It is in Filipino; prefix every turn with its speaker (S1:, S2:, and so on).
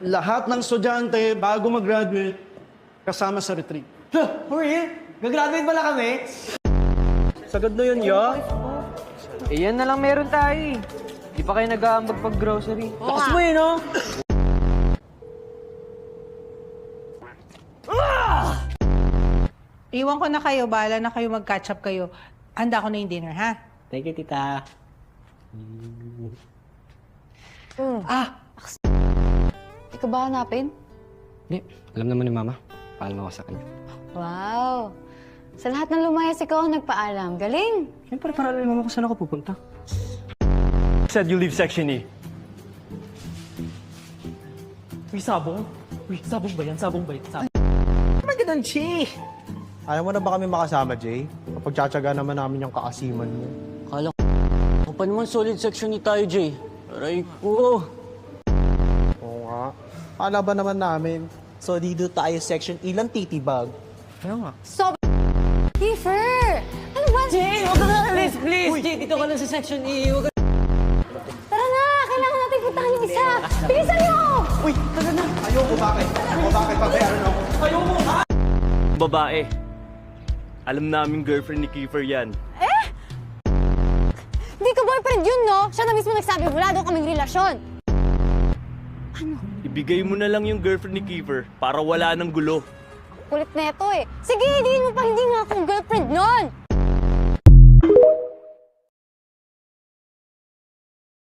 S1: lahat ng estudyante bago mag-graduate, kasama sa retreat.
S2: For real? Gagraduate pala kami?
S1: Sagad na yun, ya.
S3: Eh, yan na lang meron tayo eh. Di pa kayo nag-aambag pag-grocery.
S2: Lakas mo no?
S4: Iwan ko na kayo, bahala na kayo mag-catch up kayo. Handa ko na yung dinner, ha?
S2: Thank you, tita.
S5: Ikaw ba hanapin?
S6: Hindi, alam naman ni Mama. Paalam ako sa kanya.
S5: Wow! Sa lahat ng lumayas, ikaw ang nagpaalam. Galing!
S6: Siyempre, para alam ni Mama kung saan ako pupunta.
S7: Said you leave section E.
S2: Uy, sabong? Uy, sabong ba yan? Sabong ba yan? Sabong.
S1: Magandang chi!
S8: Ayaw mo na ba kami makasama, Jay? Kapag tsatsaga naman namin yung kaasiman mo.
S9: Kala ko pa naman solid section ni tayo, Jay. Aray ko.
S8: Oo nga. Kala ba naman namin?
S2: So, dito tayo section ilang titibag?
S5: So, Kiefer! Ano ba?
S9: Jay, huwag ka na. Please. Jay, dito ka lang sa section E. Huwag ka.
S5: Tara na! Kailangan natin puntahan yung isa! Bilisan niyo!
S7: Babae. Alam namin girlfriend ni Kiefer yan.
S5: Hindi ka boyfriend yun, no? Siya na mismo nagsabi, wala daw kaming relasyon.
S7: Ibigay mo na lang yung girlfriend ni Kiefer para wala ng gulo.
S5: Kulit na ito eh. Sige, hindi mo pa, hindi nga akong girlfriend nun!